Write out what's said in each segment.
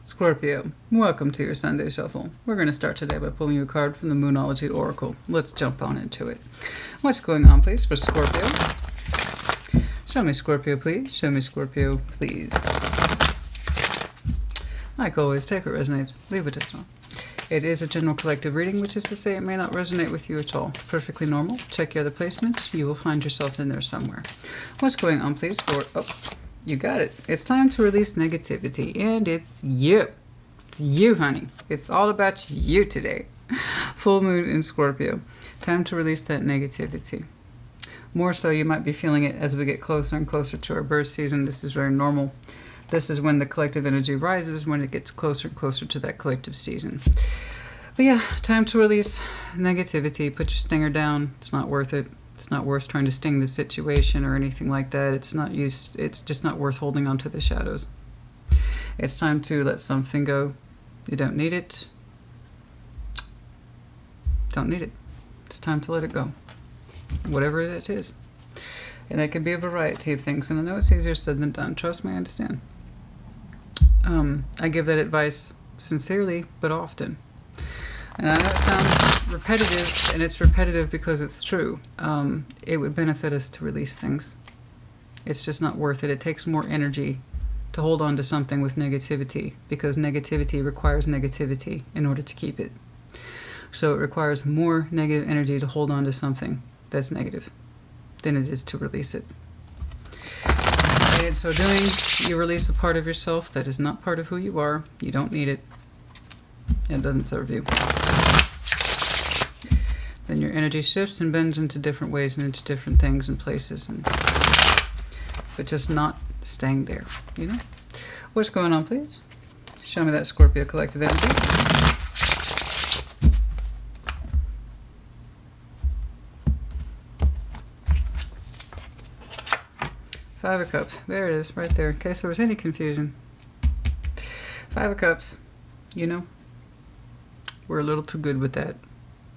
Scorpio, welcome to your Sunday Shuffle. We're going to start today by pulling you a card from the Moonology Oracle. Let's jump on into it. What's going on, please, for Scorpio? Show me Scorpio, please. Show me Scorpio, please. Like always, take what resonates, leave what does not. It is a general collective reading, which is to say it may not resonate with you at all. Perfectly normal. Check your other placements. You will find yourself in there somewhere. What's going on, please, for... Oh, you got it. It's time to release negativity, and it's you. It's you, honey. It's all about you today. Full moon in Scorpio. Time to release that negativity. More so, you might be feeling it as we get closer and closer to our birth season. This is very normal. This is when the collective energy rises, when it gets closer and closer to that collective season. But yeah, time to release negativity. Put your stinger down. It's not worth it. It's not worth trying to sting the situation or anything like that. It's just not worth holding on to the shadows. It's time to let something go. You don't need it. Don't need it. It's time to let it go. Whatever it is. And that can be a variety of things. And I know it's easier said than done. Trust me, I understand. I give that advice sincerely, but often. And I know it sounds repetitive, and it's repetitive because it's true. It would benefit us to release things. It's just not worth it. It takes more energy to hold on to something with negativity, because negativity requires negativity in order to keep it. So it requires more negative energy to hold on to something that's negative than it is to release it. And in so doing, you release a part of yourself that is not part of who you are. You don't need it. It doesn't serve you. Then your energy shifts and bends into different ways and into different things and places, but just not staying there, you know? What's going on, please? Show me that Scorpio collective energy. Five of Cups. There it is, right there. In case there was any confusion. Five of Cups. You know, we're a little too good with that.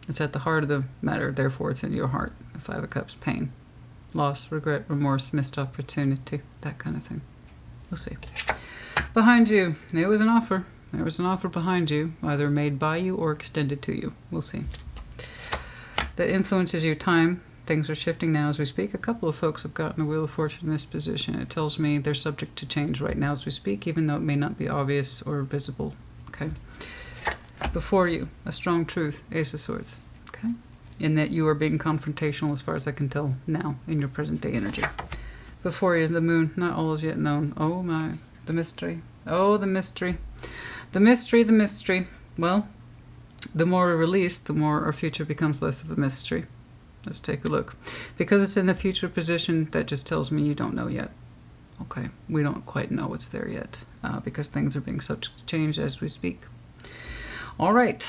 It's at the heart of the matter, therefore it's in your heart. The Five of Cups, pain, loss, regret, remorse, missed opportunity, that kind of thing. We'll see. Behind you, there was an offer. There was an offer behind you, either made by you or extended to you. We'll see. That influences your time. Things are shifting now as we speak. A couple of folks have gotten the Wheel of Fortune in this position. It tells me they're subject to change right now as we speak, even though it may not be obvious or visible. Okay. Before you, a strong truth, Ace of Swords. Okay. In that you are being confrontational as far as I can tell now in your present day energy. Before you, the moon, not all is yet known. Oh my, the mystery. Oh, the mystery. The mystery, the mystery. Well, the more we release, the more our future becomes less of a mystery. Let's take a look. Because it's in the future position, that just tells me you don't know yet. Okay, we don't quite know what's there yet, because things are being subject to change as we speak. All right,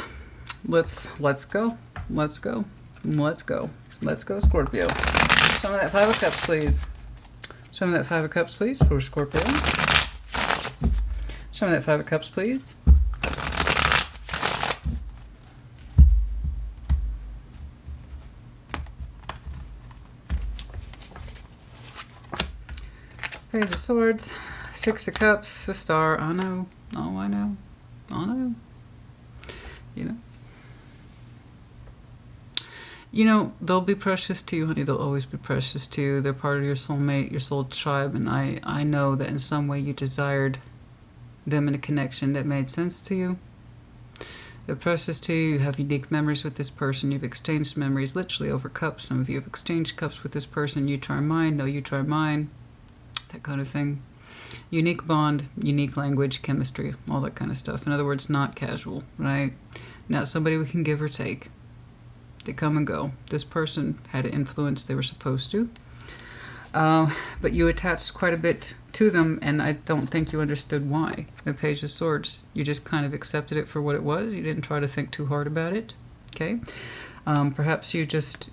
let's go. Let's go. Let's go. Let's go, Scorpio. Show me that Five of Cups, please. Show me that Five of Cups, please, for Scorpio. Show me that Five of Cups, please. Page of Swords, Six of Cups, a Star. I know. Oh, I know. I know. You know, they'll be precious to you, honey. They'll always be precious to you. They're part of your soulmate, your soul tribe, and I know that in some way you desired them in a connection that made sense to you. They're precious to you. You have unique memories with this person. You've exchanged memories literally over cups. Some of you have exchanged cups with this person. You try mine, no, you try mine. That kind of thing. Unique bond, unique language, chemistry, all that kind of stuff. In other words, not casual, right? Not somebody we can give or take. They come and go. This person had an influence they were supposed to. But you attached quite a bit to them, and I don't think you understood why. The Page of Swords, you just kind of accepted it for what it was. You didn't try to think too hard about it. Okay? Perhaps you just...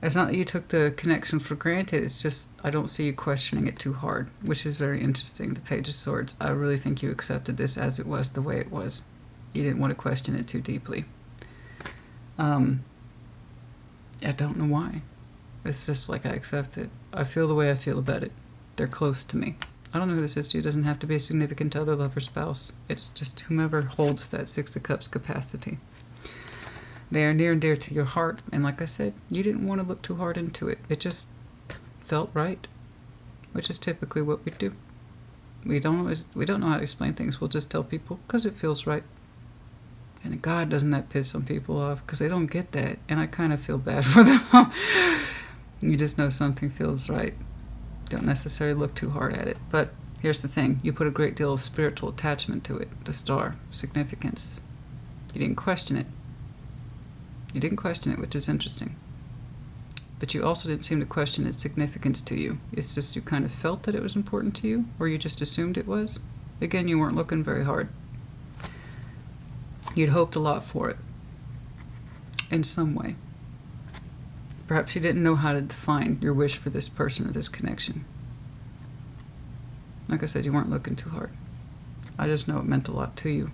It's not that you took the connection for granted. It's just I don't see you questioning it too hard, which is very interesting. The Page of Swords. I really think you accepted this as it was, the way it was. You didn't want to question it too deeply. I don't know why. It's just like I accept it. I feel the way I feel about it. They're close to me. I don't know who this is to you. It doesn't have to be a significant other, lover, spouse. It's just whomever holds that Six of Cups capacity. They are near and dear to your heart. And like I said, you didn't want to look too hard into it. It just felt right, which is typically what we do. We don't know how to explain things. We'll just tell people because it feels right. And God, doesn't that piss some people off because they don't get that. And I kind of feel bad for them. You just know something feels right. Don't necessarily look too hard at it. But here's the thing. You put a great deal of spiritual attachment to it. The star. Significance. You didn't question it. You didn't question it, which is interesting. But you also didn't seem to question its significance to you. It's just you kind of felt that it was important to you, or you just assumed it was. Again, you weren't looking very hard. You'd hoped a lot for it. In some way. Perhaps you didn't know how to define your wish for this person or this connection. Like I said, you weren't looking too hard. I just know it meant a lot to you.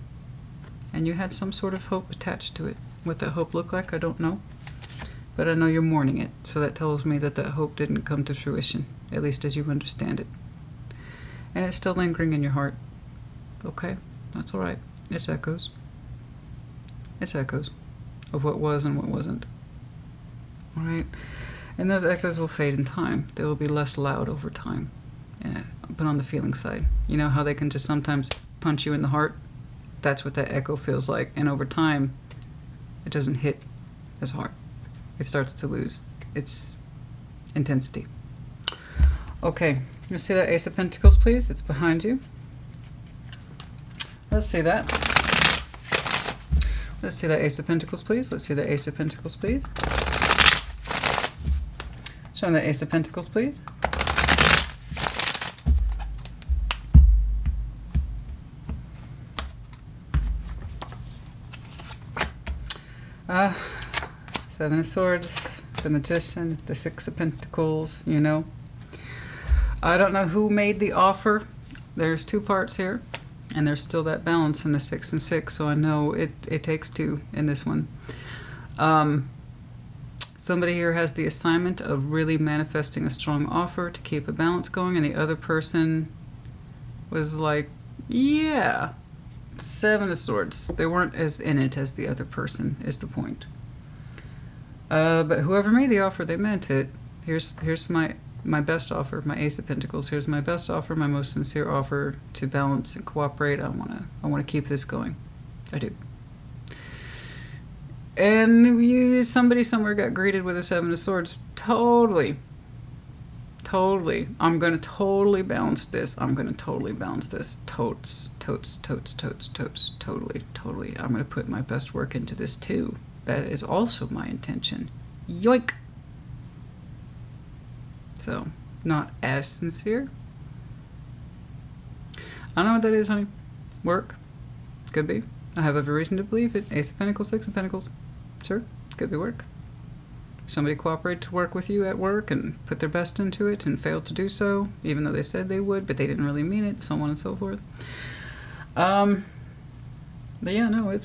And you had some sort of hope attached to it. What that hope looked like, I don't know. But I know you're mourning it. So that tells me that hope didn't come to fruition. At least as you understand it. And it's still lingering in your heart. Okay, that's alright. It's echoes. It's echoes of what was and what wasn't. Alright? And those echoes will fade in time. They will be less loud over time. But on the feeling side. You know how they can just sometimes punch you in the heart? That's what that echo feels like. And over time, it doesn't hit as hard. It starts to lose its intensity. Okay, let's see that Ace of Pentacles, please. It's behind you. Let's see that. Let's see that Ace of Pentacles, please. Let's see the Ace of Pentacles, please. Show me the Ace of Pentacles, please. Seven of Swords, the Magician, the Six of Pentacles, you know. I don't know who made the offer. There's two parts here. And there's still that balance in the 6 and 6, so I know it takes two in this one. Somebody here has the assignment of really manifesting a strong offer to keep a balance going, and the other person was like, yeah, 7 of Swords. They weren't as in it as the other person, is the point. But whoever made the offer, they meant it. Here's my best offer, my Ace of Pentacles. Here's my best offer, my most sincere offer to balance and cooperate. I wanna keep this going. I do. And somebody somewhere got greeted with a 7 of Swords. Totally. I'm gonna totally balance this. I'm gonna totally balance this. Totes. Totally. I'm gonna put my best work into this too. That is also my intention. Yoink! So, not as sincere. I don't know what that is, honey. Work. Could be. I have every reason to believe it. Ace of Pentacles, 6 of Pentacles. Sure. Could be work. Somebody cooperated to work with you at work and put their best into it and failed to do so, even though they said they would, but they didn't really mean it, so on and so forth. But yeah, no,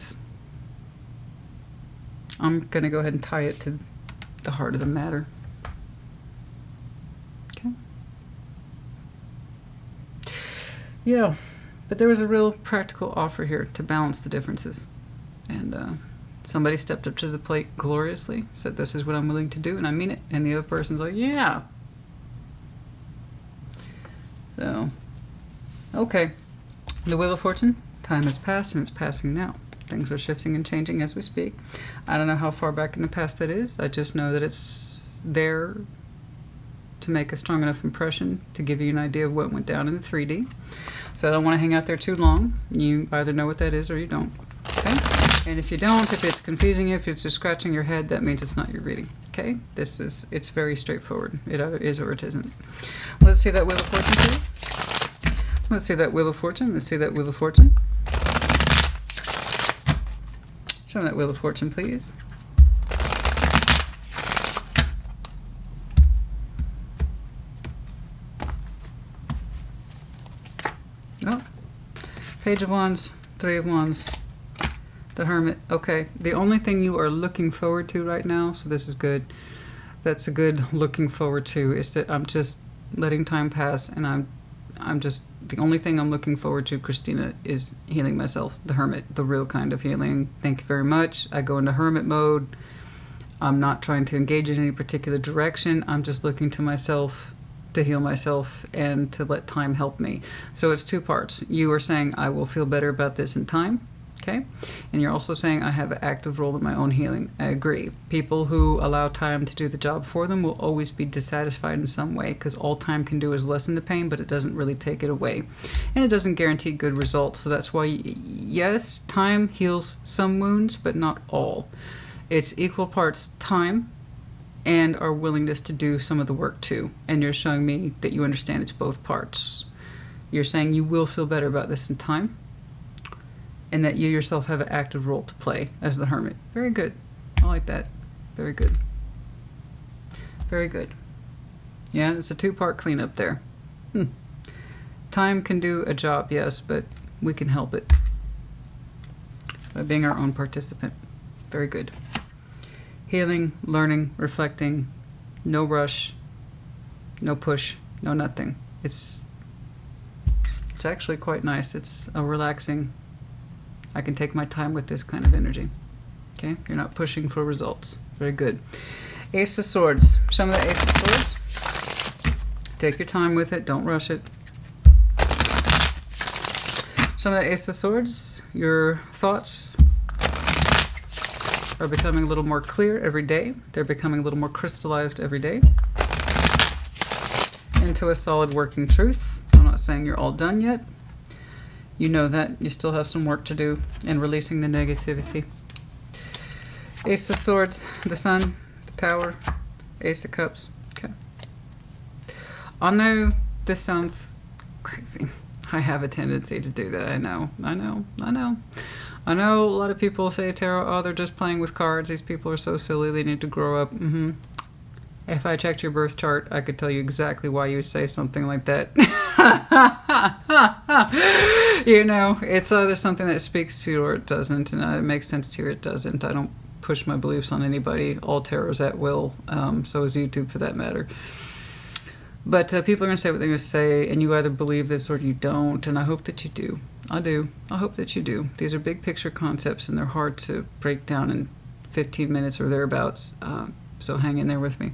I'm going to go ahead and tie it to the heart of the matter. Okay. Yeah, but there was a real practical offer here to balance the differences. And somebody stepped up to the plate gloriously, said this is what I'm willing to do, and I mean it. And the other person's like, yeah. So, okay. The Wheel of Fortune, time has passed and it's passing now. Things are shifting and changing as we speak. I don't know how far back in the past that is. I just know that it's there to make a strong enough impression to give you an idea of what went down in the 3D. So I don't want to hang out there too long. You either know what that is or you don't. Okay? And if you don't, if it's confusing you, if it's just scratching your head, that means it's not your reading. Okay? It's very straightforward. It either is or it isn't. Let's see that Wheel of Fortune, please. Let's see that Wheel of Fortune. Let's see that Wheel of Fortune. Show me that Wheel of Fortune, please. Oh, Page of Wands, 3 of Wands, the Hermit. Okay, the only thing you are looking forward to right now, so this is good. That's a good looking forward to, is that I'm just letting time pass and I'm the only thing I'm looking forward to, Christina, is healing myself. The hermit, the real kind of healing. Thank you very much. I go into hermit mode. I'm not trying to engage in any particular direction. I'm just looking to myself to heal myself and to let time help me. So it's two parts. You are saying, I will feel better about this in time. Okay? And you're also saying, I have an active role in my own healing. I agree. People who allow time to do the job for them will always be dissatisfied in some way, because all time can do is lessen the pain, but it doesn't really take it away. And it doesn't guarantee good results. So that's why, yes, time heals some wounds, but not all. It's equal parts time and our willingness to do some of the work too. And you're showing me that you understand it's both parts. You're saying you will feel better about this in time, and that you yourself have an active role to play as the hermit. Very good. I like that. Very good. Very good. Yeah, it's a two-part cleanup there. Time can do a job, yes, but we can help it by being our own participant. Very good. Healing, learning, reflecting, no rush, no push, no nothing. It's actually quite nice. It's a relaxing, I can take my time with this kind of energy. Okay? You're not pushing for results. Very good. Ace of Swords. Show me the Ace of Swords. Take your time with it. Don't rush it. Show me the Ace of Swords. Your thoughts are becoming a little more clear every day. They're becoming a little more crystallized every day into a solid working truth. I'm not saying you're all done yet. You know that. You still have some work to do in releasing the negativity. Ace of Swords, the Sun, the Tower, Ace of Cups. Okay. I know this sounds crazy. I have a tendency to do that. I know. I know a lot of people say tarot, oh, they're just playing with cards. These people are so silly. They need to grow up. If I checked your birth chart, I could tell you exactly why you would say something like that. You know, it's either something that speaks to you or it doesn't. And it makes sense to you or it doesn't. I don't push my beliefs on anybody. All tarot's at will. So is YouTube for that matter. But people are going to say what they're going to say, and you either believe this or you don't, and I hope that you do. I do. I hope that you do. These are big picture concepts, and they're hard to break down in 15 minutes or thereabouts, so hang in there with me.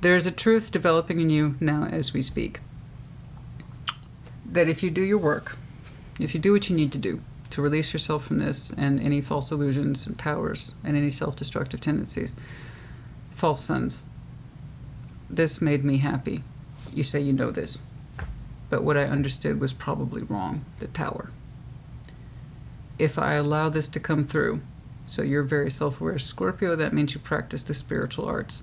There's a truth developing in you now as we speak, that if you do your work, if you do what you need to do to release yourself from this and any false illusions and towers and any self-destructive tendencies, false suns, this made me happy. You say you know this. But what I understood was probably wrong, the Tower. If I allow this to come through, so you're very self-aware Scorpio, that means you practice the spiritual arts.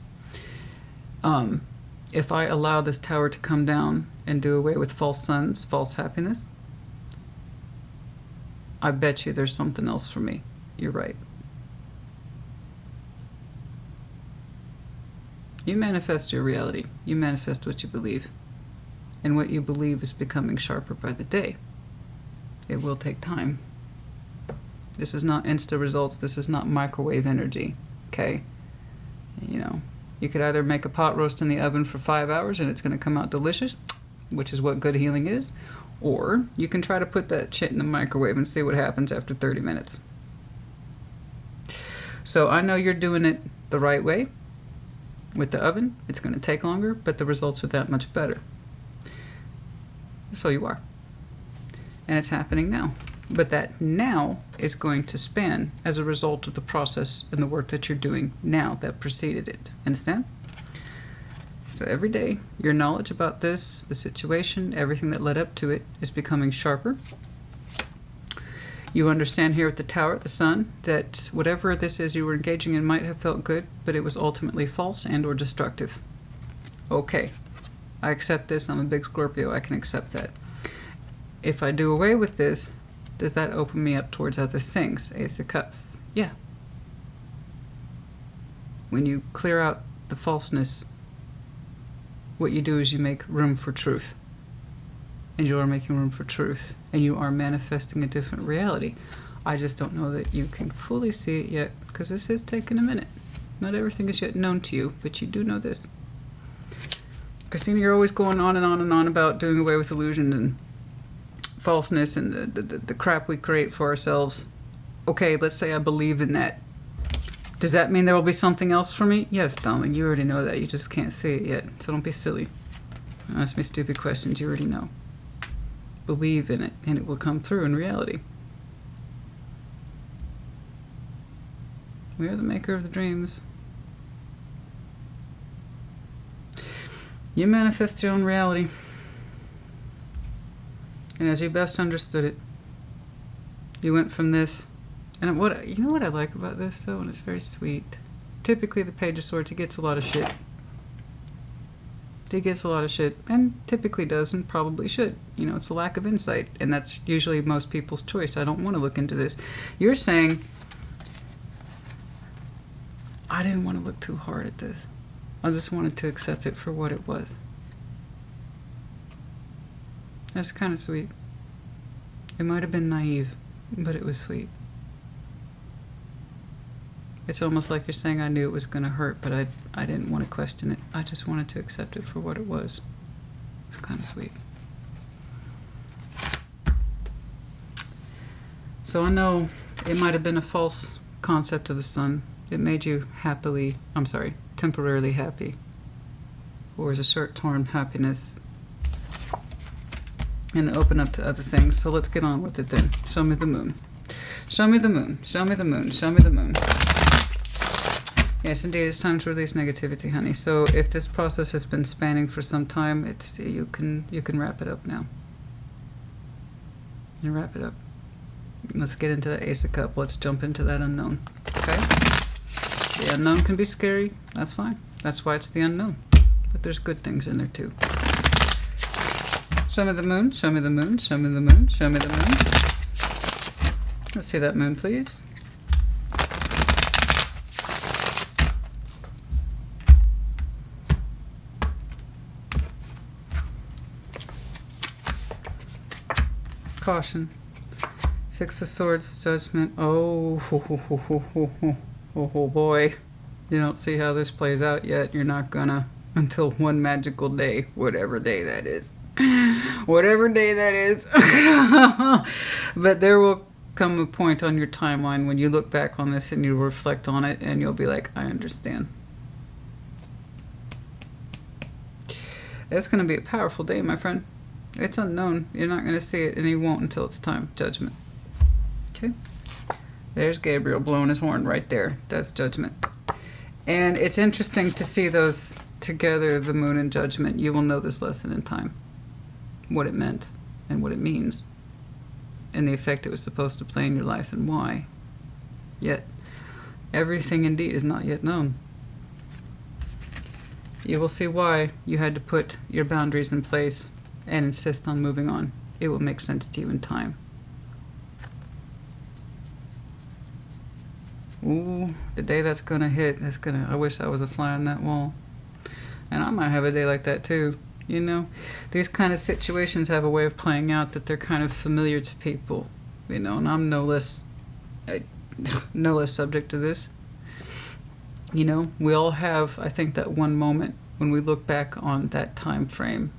If I allow this Tower to come down and do away with false suns, false happiness, I bet you there's something else for me. You're right. You manifest your reality. You manifest what you believe. And what you believe is becoming sharper by the day. It will take time. This is not insta results. This is not microwave energy. Okay? You know, you could either make a pot roast in the oven for 5 hours and it's going to come out delicious, which is what good healing is, or you can try to put that shit in the microwave and see what happens after 30 minutes. So I know you're doing it the right way. With the oven, it's going to take longer, but the results are that much better. So you are. And it's happening now. But that now is going to span as a result of the process and the work that you're doing now that preceded it. Understand? So every day, your knowledge about this, the situation, everything that led up to it is becoming sharper. You understand here at the Tower, the Sun, that whatever this is you were engaging in might have felt good, but it was ultimately false and or destructive. Okay, I accept this. I'm a big Scorpio. I can accept that. If I do away with this, does that open me up towards other things? Ace of Cups. Yeah. When you clear out the falseness, what you do is you make room for truth. And you are making room for truth. And you are manifesting a different reality. I just don't know that you can fully see it yet, because this is taking a minute. Not everything is yet known to you, but you do know this. Christina, you're always going on and on and on about doing away with illusions and falseness and the crap we create for ourselves. Okay, let's say I believe in that. Does that mean there will be something else for me? Yes, darling, you already know that. You just can't see it yet. So don't be silly. Don't ask me stupid questions. You already know. Believe in it, and it will come through in reality. We are the maker of the dreams. You manifest your own reality. And as you best understood it, you went from this. And you know what I like about this, though? And it's very sweet. Typically, the Page of Swords, he gets a lot of shit. He gets a lot of shit. And typically does and probably should. You know, it's a lack of insight. And that's usually most people's choice. I don't want to look into this. You're saying, I didn't want to look too hard at this. I just wanted to accept it for what it was. That's kind of sweet. It might have been naive, but it was sweet. It's almost like you're saying, I knew it was going to hurt, but I didn't want to question it. I just wanted to accept it for what it was. It's kind of sweet. So I know it might have been a false concept of the sun. It made you temporarily happy. Or as a short-term happiness. And open up to other things. So let's get on with it then. Show me the moon. Show me the moon. Show me the moon. Show me the moon. Yes, indeed, it's time to release negativity, honey. So if this process has been spanning for some time, you can wrap it up now. You wrap it up. Let's get into the Ace of Cups. Let's jump into that unknown. Okay? The unknown can be scary. That's fine. That's why it's the unknown. But there's good things in there too. Show me the moon. Show me the moon. Show me the moon. Show me the moon. Let's see that moon, please. Caution. Six of Swords, Judgment. Oh, oh boy. You don't see how this plays out yet. You're not gonna until one magical day, whatever day that is. Whatever day that is. But there will come a point on your timeline when you look back on this and you reflect on it and you'll be like, I understand. It's going to be a powerful day, my friend. It's unknown. You're not going to see it, and you won't until it's time. Judgment. Okay? There's Gabriel blowing his horn right there. That's Judgment. And it's interesting to see those together, the moon and Judgment. You will know this lesson in time. What it meant and what it means. And the effect it was supposed to play in your life and why. Yet, everything indeed is not yet known. You will see why you had to put your boundaries in place and insist on moving on. It will make sense to you in time. Ooh, the day that's gonna hit, I wish I was a fly on that wall. And I might have a day like that too. You know, these kind of situations have a way of playing out that they're kind of familiar to people. You know, and I'm no less subject to this. You know, we all have, I think, that one moment when we look back on that time frame.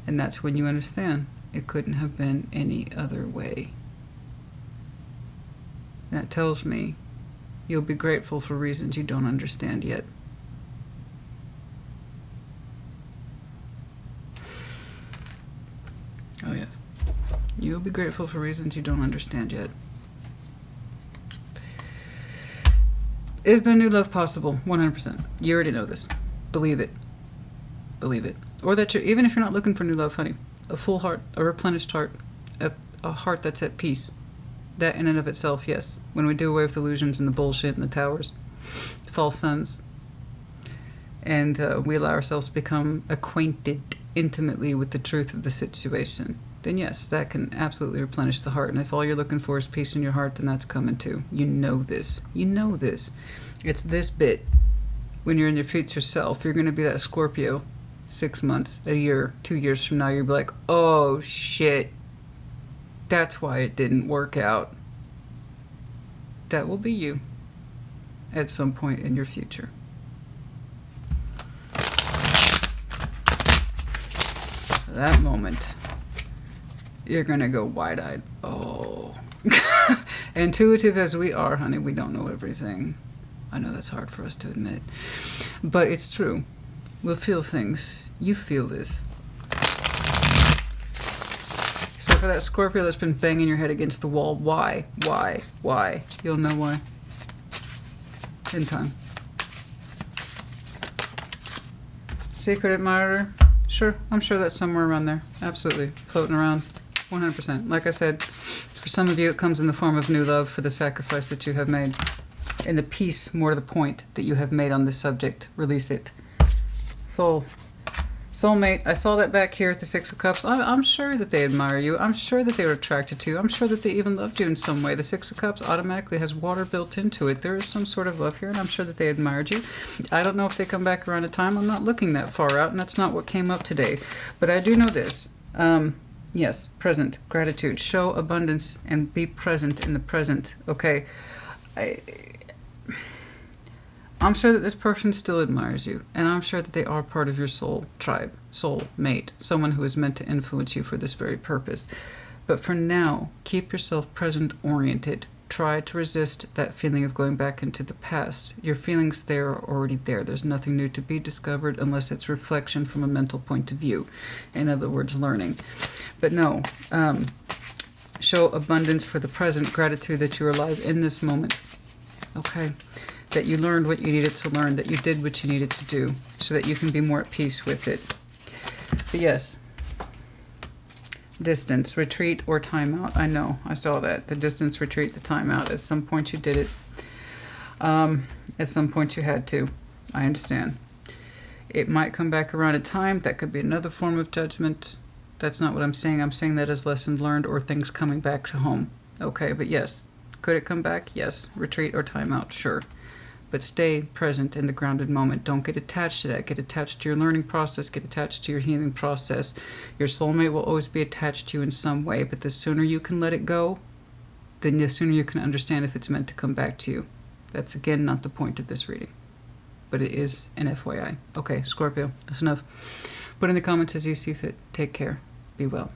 And that's when you understand it couldn't have been any other way. That tells me you'll be grateful for reasons you don't understand yet. Oh yes. You'll be grateful for reasons you don't understand yet. Is there new love possible? 100%. You already know this. Believe it. Believe it. Or that even if you're not looking for new love, honey, a full heart, a replenished heart, a heart that's at peace. That in and of itself, yes. When we do away with illusions and the bullshit and the towers, false suns, and we allow ourselves to become acquainted intimately with the truth of the situation, then yes, that can absolutely replenish the heart. And if all you're looking for is peace in your heart, then that's coming too. You know this. You know this. It's this bit. When you're in your future self, you're going to be that Scorpio 6 months, a year, 2 years from now. You'll be like, oh shit, that's why it didn't work out. That will be you at some point in your future. that moment, you're going to go wide-eyed. Oh. Intuitive as we are, honey, we don't know everything. I know that's hard for us to admit. But it's true. We'll feel things. You feel this. So for that Scorpio that's been banging your head against the wall, why? Why? You'll know why. In time. Secret admirer? Sure, I'm sure that's somewhere around there. Absolutely. Floating around. 100%. Like I said, for some of you it comes in the form of new love for the sacrifice that you have made. And the peace, more to the point, that you have made on this subject. Release it. Soulmate, I saw that back here at the Six of Cups. I'm sure that they admire you. I'm sure that they were attracted to you. I'm sure that they even loved you in some way. The Six of Cups automatically has water built into it. There is some sort of love here, and I'm sure that they admired you. I don't know if they come back around a time. I'm not looking that far out, and that's not what came up today. But I do know this. Yes, present, gratitude. Show abundance and be present in the present. Okay. I'm sure that this person still admires you, and I'm sure that they are part of your soul tribe, soul mate, someone who is meant to influence you for this very purpose. But for now, keep yourself present-oriented. Try to resist that feeling of going back into the past. Your feelings there are already there. There's nothing new to be discovered unless it's reflection from a mental point of view. In other words, learning. But no, show abundance for the present, gratitude that you're alive in this moment. Okay? That you learned what you needed to learn, that you did what you needed to do, so that you can be more at peace with it. But yes, distance, retreat, or timeout. I know, I saw that. The distance, retreat, the timeout. At some point you did it. At some point you had to. I understand. It might come back around a time. That could be another form of judgment. That's not what I'm saying. I'm saying that as lessons learned or things coming back to home. Okay, but yes. Could it come back? Yes. Retreat or timeout? Sure. But stay present in the grounded moment. Don't get attached to that. Get attached to your learning process. Get attached to your healing process. Your soulmate will always be attached to you in some way, but the sooner you can let it go, then the sooner you can understand if it's meant to come back to you. That's, again, not the point of this reading. But it is an FYI. Okay, Scorpio, that's enough. Put in the comments as you see fit. Take care. Be well.